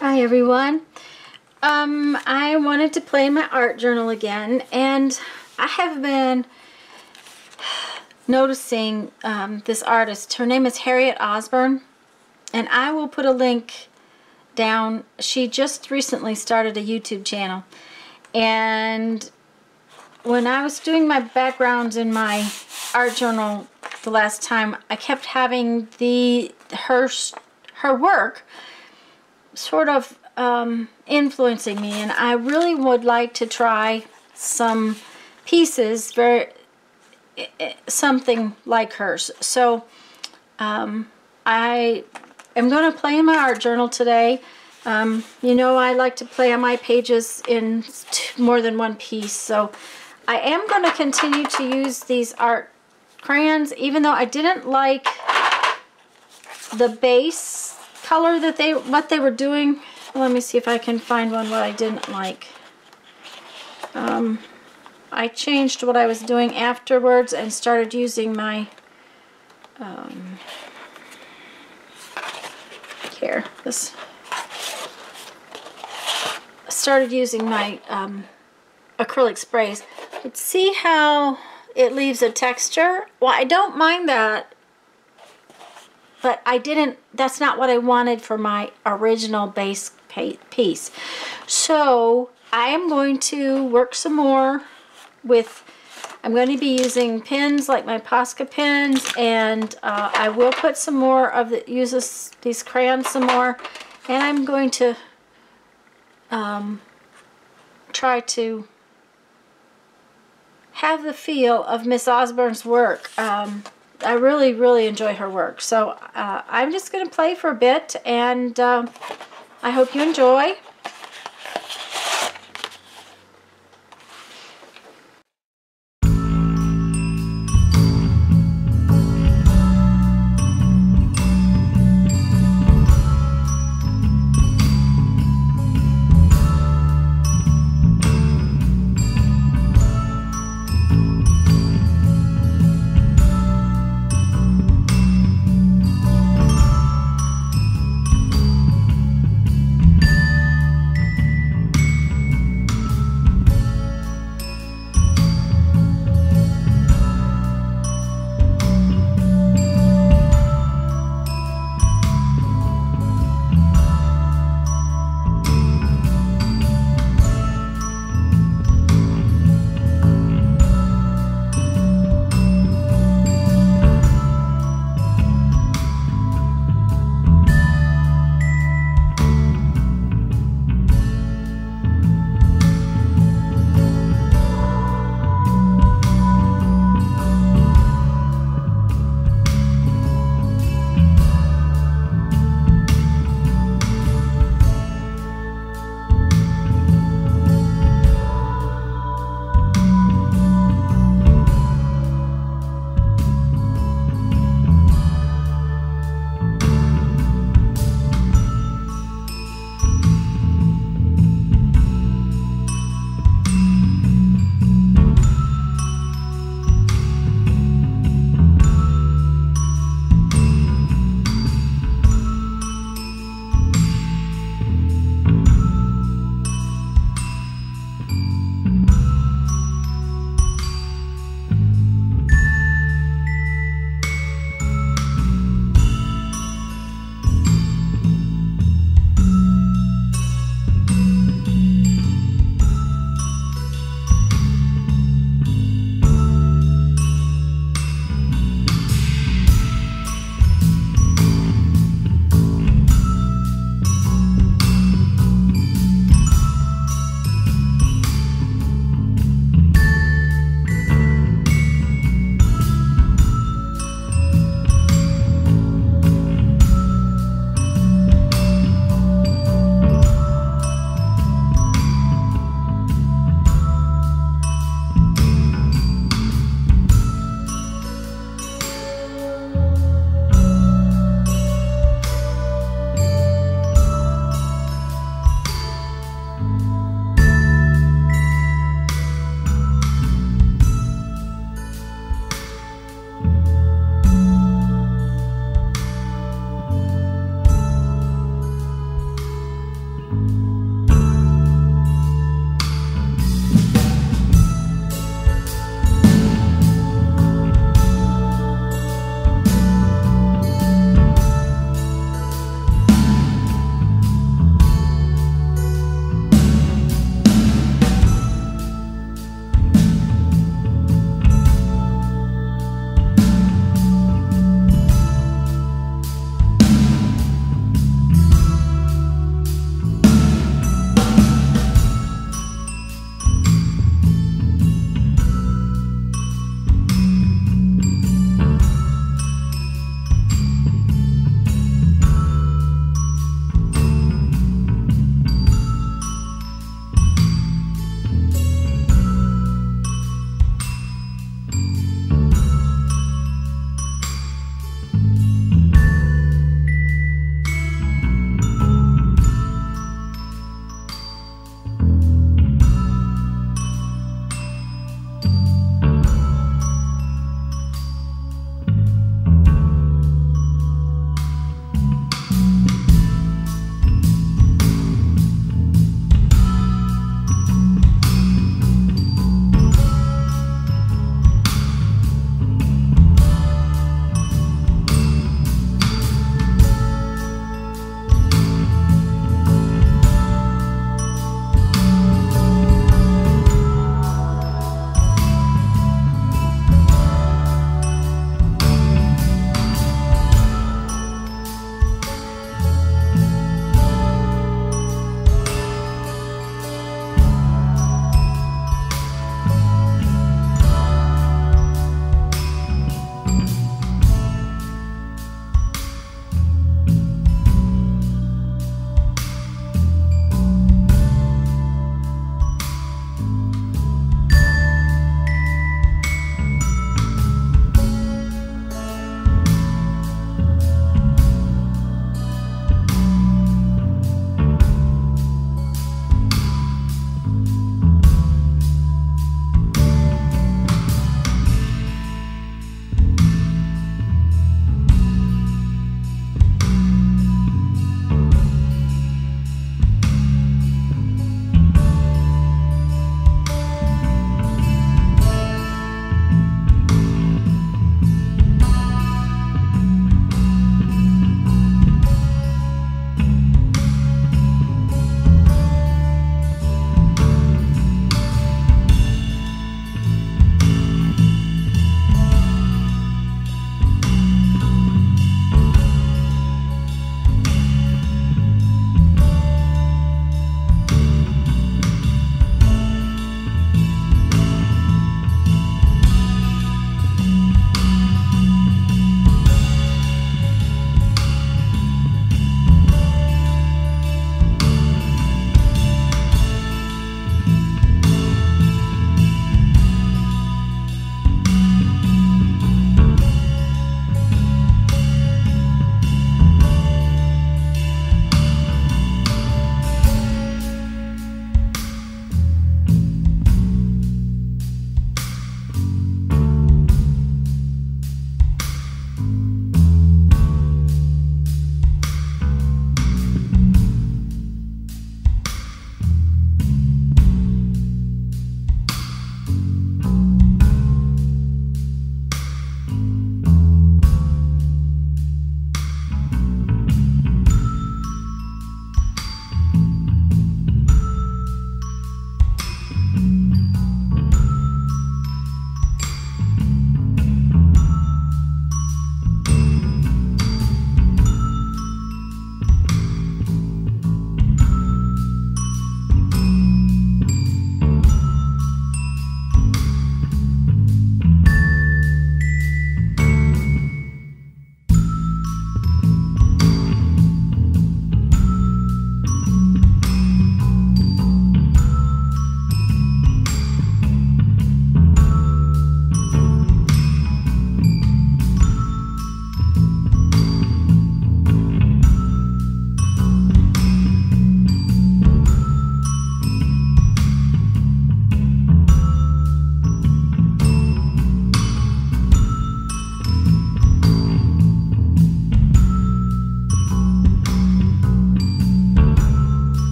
Hi everyone. I wanted to play my art journal again, and I have been noticing this artist. Her name is Harriet Osborne, and I will put a link down. She just recently started a YouTube channel, and when I was doing my backgrounds in my art journal the last time, I kept having her work sort of influencing me, and I really would like to try some pieces, something like hers. So I am going to play in my art journal today. You know, I like to play on my pages in more than one piece, so I am going to continue to use these art crayons, even though I didn't like the base color that what they were doing. Let me see if I can find one what I didn't like. I changed what I was doing afterwards and started using my started using my acrylic sprays. But see how it leaves a texture? Well, I don't mind that, but that's not what I wanted for my original base piece. So I am going to work some more with, I'm going to be using pins like my Posca pins, and I will put some more of these crayons some more, and I'm going to try to have the feel of Miss Osborne's work. I really, really enjoy her work. So I'm just going to play for a bit, and I hope you enjoy.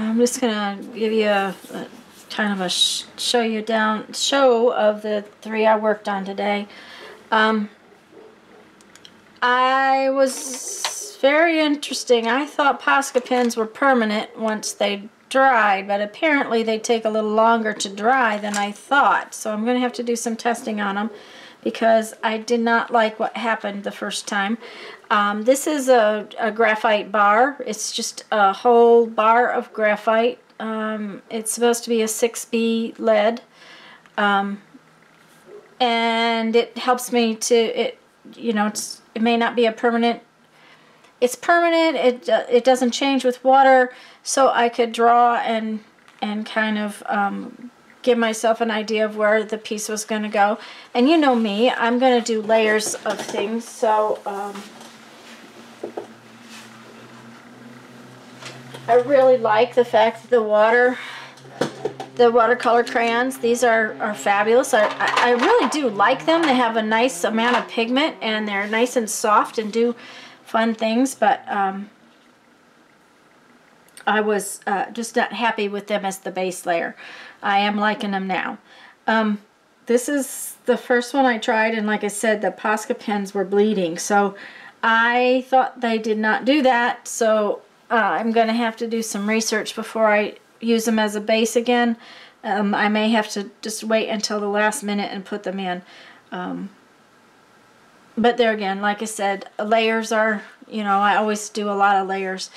I'm just gonna give you a kind of a show of the 3 I worked on today. I was very interesting. I thought Posca pins were permanent once they dried, but apparently they take a little longer to dry than I thought. So I'm going to have to do some testing on them because I did not like what happened the first time. This is a graphite bar. It's just a whole bar of graphite. It's supposed to be a 6B lead. And it helps me to, you know, it may not be a permanent, it's permanent, it doesn't change with water, so I could draw and kind of give myself an idea of where the piece was going to go. And you know me, I'm going to do layers of things, so I really like the fact that the watercolor crayons, these are fabulous. I really do like them. They have a nice amount of pigment and they're nice and soft and do fun things, but I was just not happy with them as the base layer. I am liking them now. This is the first one I tried, and like I said, the Posca pens were bleeding, so I thought they did not do that, so I'm going to have to do some research before I use them as a base again. I may have to just wait until the last minute and put them in. But there again, like I said, layers are, you know, I always do a lot of layers,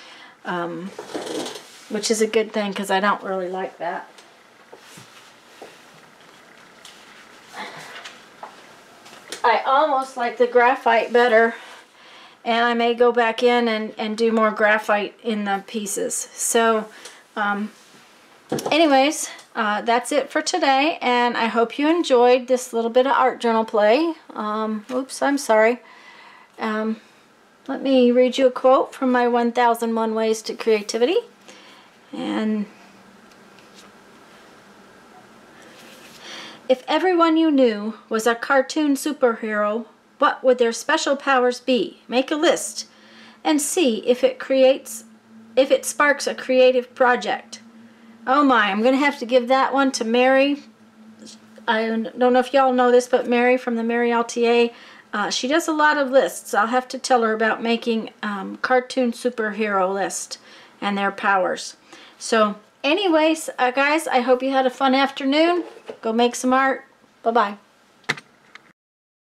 which is a good thing because I don't really like that. I almost like the graphite better, and I may go back in and do more graphite in the pieces. So anyways, that's it for today, and I hope you enjoyed this little bit of art journal play. Oops, I'm sorry. Let me read you a quote from my 1001 Ways to Creativity. And if everyone you knew was a cartoon superhero, what would their special powers be? Make a list and see if it sparks a creative project. Oh my, I'm going to have to give that one to Mary. I don't know if y'all know this, but Mary from the Mary LTA, she does a lot of lists. I'll have to tell her about making cartoon superhero list and their powers. So anyways, guys, I hope you had a fun afternoon. Go make some art. Bye-bye.